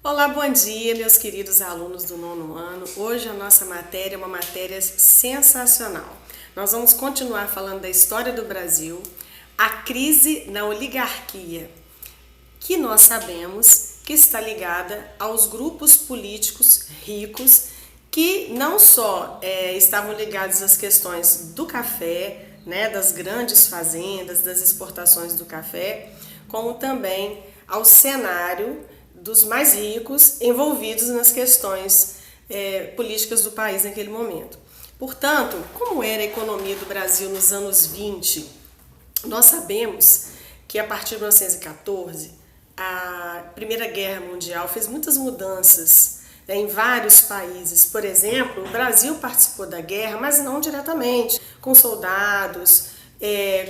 Olá, bom dia, meus queridos alunos do nono ano. Hoje a nossa matéria é uma matéria sensacional. Nós vamos continuar falando da história do Brasil, a crise na oligarquia, que nós sabemos que está ligada aos grupos políticos ricos que não só estavam ligados às questões do café, das grandes fazendas, das exportações do café, como também ao cenário dos mais ricos envolvidos nas questões políticas do país naquele momento. Portanto, como era a economia do Brasil nos anos 20, nós sabemos que a partir de 1914, a Primeira Guerra Mundial fez muitas mudanças em vários países. Por exemplo, o Brasil participou da guerra, mas não diretamente, com soldados,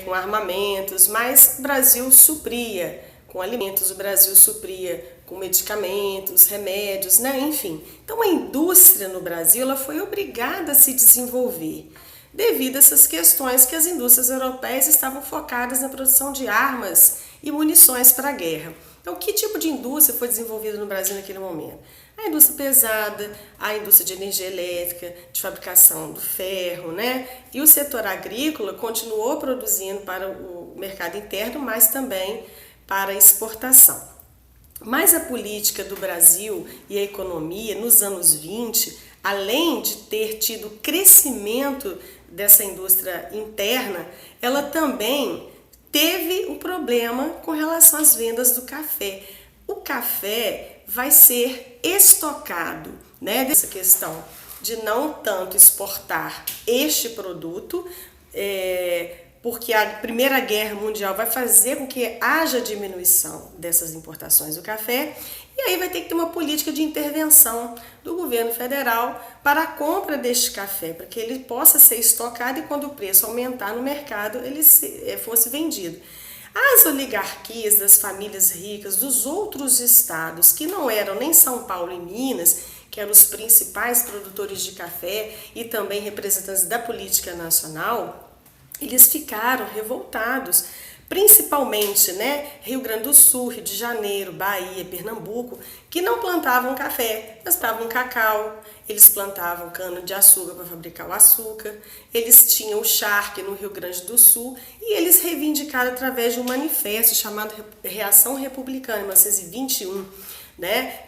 com armamentos, mas o Brasil supria com alimentos, o Brasil supria com medicamentos, remédios, enfim. Então a indústria no Brasil ela foi obrigada a se desenvolver devido a essas questões que as indústrias europeias estavam focadas na produção de armas e munições para a guerra. Então, que tipo de indústria foi desenvolvida no Brasil naquele momento? A indústria pesada, a indústria de energia elétrica, de fabricação do ferro, E o setor agrícola continuou produzindo para o mercado interno, mas também para a exportação. Mas a política do Brasil e a economia nos anos 20, além de ter tido crescimento dessa indústria interna, ela também teve um problema com relação às vendas do café. O café vai ser estocado, dessa questão de não tanto exportar este produto, porque a Primeira Guerra Mundial vai fazer com que haja diminuição dessas importações do café, e aí vai ter que ter uma política de intervenção do governo federal para a compra deste café, para que ele possa ser estocado e quando o preço aumentar no mercado, ele fosse vendido. As oligarquias das famílias ricas dos outros estados, que não eram nem São Paulo e Minas, que eram os principais produtores de café e também representantes da política nacional, eles ficaram revoltados, principalmente Rio Grande do Sul, Rio de Janeiro, Bahia, Pernambuco, que não plantavam café, eles plantavam cacau, eles plantavam cana-de-açúcar para fabricar o açúcar, eles tinham o charque no Rio Grande do Sul e eles reivindicaram através de um manifesto chamado Reação Republicana, em 1921,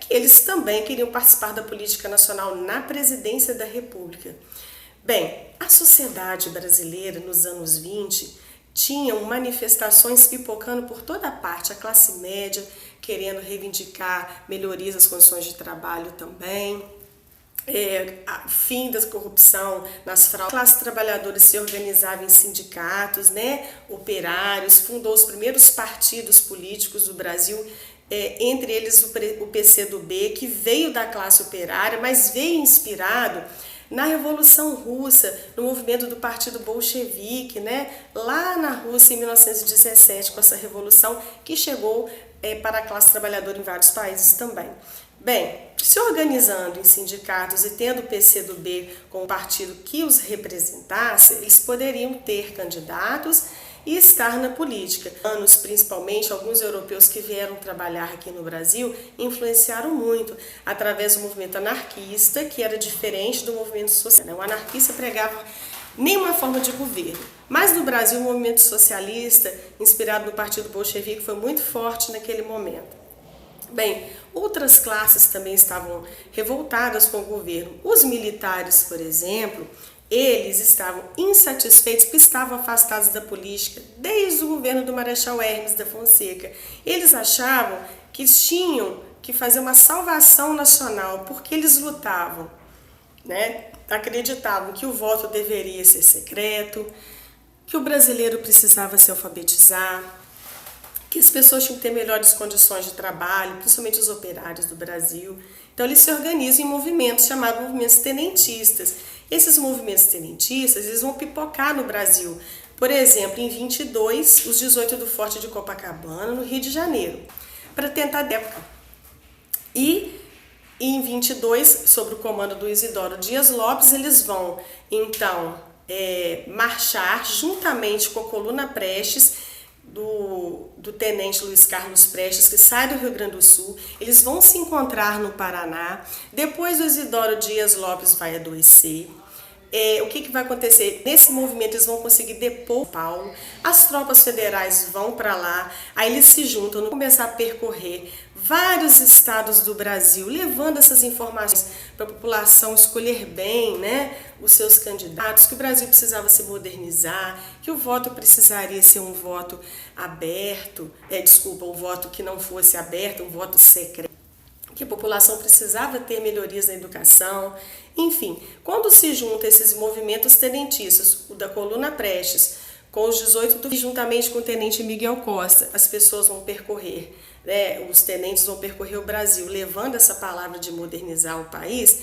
que eles também queriam participar da política nacional na presidência da República. Bem, a sociedade brasileira nos anos 20 tinham manifestações pipocando por toda parte, a classe média querendo reivindicar melhorias das condições de trabalho também, fim da corrupção nas fraudes. A classe trabalhadora se organizava em sindicatos, operários, fundou os primeiros partidos políticos do Brasil, entre eles o PCdoB, que veio da classe operária, mas veio inspirado na Revolução Russa, no movimento do Partido Bolchevique, lá na Rússia em 1917, com essa revolução que chegou para a classe trabalhadora em vários países também. Bem, se organizando em sindicatos e tendo o PCdoB como partido que os representasse, eles poderiam ter candidatos e estar na política. Principalmente, alguns europeus que vieram trabalhar aqui no Brasil influenciaram muito através do movimento anarquista, que era diferente do movimento social. O anarquista pregava nenhuma forma de governo, mas no Brasil o movimento socialista, inspirado no Partido Bolchevique, foi muito forte naquele momento. Bem, outras classes também estavam revoltadas com o governo. Os militares, por exemplo, eles estavam insatisfeitos porque estavam afastados da política desde o governo do Marechal Hermes da Fonseca. Eles achavam que eles tinham que fazer uma salvação nacional porque eles lutavam, acreditavam que o voto deveria ser secreto, que o brasileiro precisava se alfabetizar, que as pessoas tinham que ter melhores condições de trabalho, principalmente os operários do Brasil. Então eles se organizam em movimentos chamados movimentos tenentistas. Esses movimentos tenentistas eles vão pipocar no Brasil. Por exemplo, em 22, os 18 do Forte de Copacabana, no Rio de Janeiro, para tentar a época. E em 22, sob o comando do Isidoro Dias Lopes, eles vão então marchar juntamente com a Coluna Prestes do tenente Luiz Carlos Prestes, que sai do Rio Grande do Sul. Eles vão se encontrar no Paraná. Depois o Isidoro Dias Lopes vai adoecer. O que vai acontecer? Nesse movimento eles vão conseguir depor Paulo, as tropas federais vão para lá, aí eles se juntam, vão começar a percorrer vários estados do Brasil, levando essas informações para a população escolher bem, né, os seus candidatos, que o Brasil precisava se modernizar, que o voto precisaria ser um voto aberto, um voto que não fosse aberto, um voto secreto, que a população precisava ter melhorias na educação. Enfim, quando se juntam esses movimentos tenentistas, o da Coluna Prestes, com os 18 do juntamente com o tenente Miguel Costa, as pessoas vão percorrer, os tenentes vão percorrer o Brasil, levando essa palavra de modernizar o país.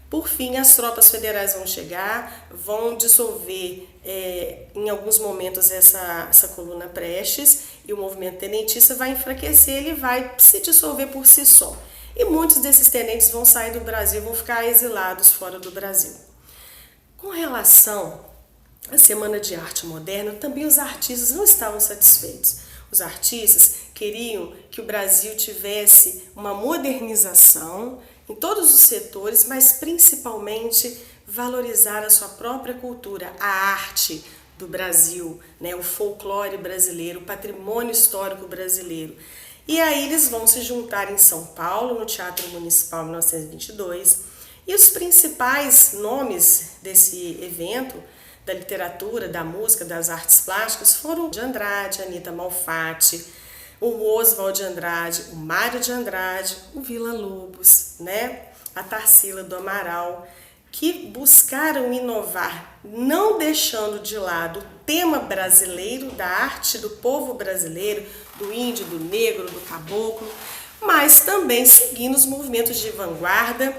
Por fim, as tropas federais vão chegar, vão dissolver em alguns momentos essa Coluna Prestes, e o movimento tenentista vai enfraquecer, ele vai se dissolver por si só. E muitos desses tenentes vão sair do Brasil, vão ficar exilados fora do Brasil. Com relação à Semana de Arte Moderna, também os artistas não estavam satisfeitos. Os artistas queriam que o Brasil tivesse uma modernização em todos os setores, mas principalmente valorizar a sua própria cultura, a arte do Brasil, né, o folclore brasileiro, o patrimônio histórico brasileiro. E aí eles vão se juntar em São Paulo, no Teatro Municipal, em 1922, e os principais nomes desse evento, da literatura, da música, das artes plásticas, foram de Andrade, Anita Malfatti, o Oswald de Andrade, o Mário de Andrade, o Villa-Lobos, né? A Tarsila do Amaral, que buscaram inovar, não deixando de lado o tema brasileiro, da arte do povo brasileiro, do índio, do negro, do caboclo, mas também seguindo os movimentos de vanguarda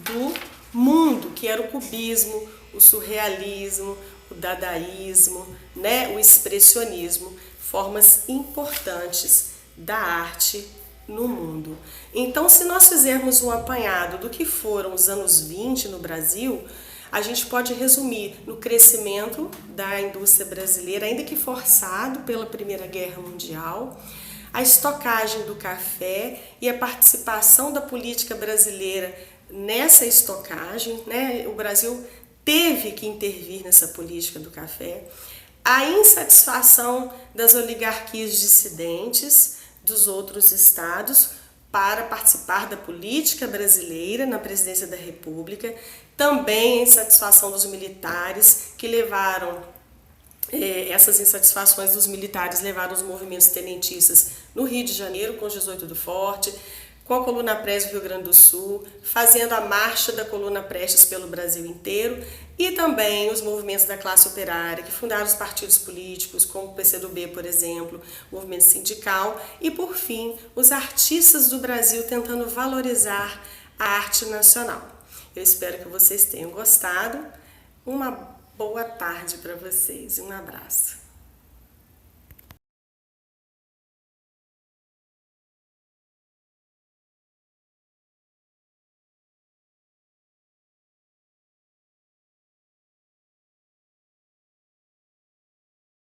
do mundo, que era o cubismo, o surrealismo, o dadaísmo, né, o expressionismo, formas importantes da arte no mundo. Então, se nós fizermos um apanhado do que foram os anos 20 no Brasil, a gente pode resumir no crescimento da indústria brasileira, ainda que forçado pela Primeira Guerra Mundial, a estocagem do café e a participação da política brasileira nessa estocagem, né? O Brasil teve que intervir nessa política do café, a insatisfação das oligarquias dissidentes dos outros estados para participar da política brasileira na presidência da República, também a insatisfação dos militares, que levaram, essas insatisfações dos militares levaram os movimentos tenentistas no Rio de Janeiro, com os 18 do Forte, com a Coluna Prestes do Rio Grande do Sul, fazendo a marcha da Coluna Prestes pelo Brasil inteiro, e também os movimentos da classe operária, que fundaram os partidos políticos, como o PCdoB, por exemplo, o movimento sindical, e, por fim, os artistas do Brasil tentando valorizar a arte nacional. Eu espero que vocês tenham gostado. Uma boa tarde para vocês. Um abraço.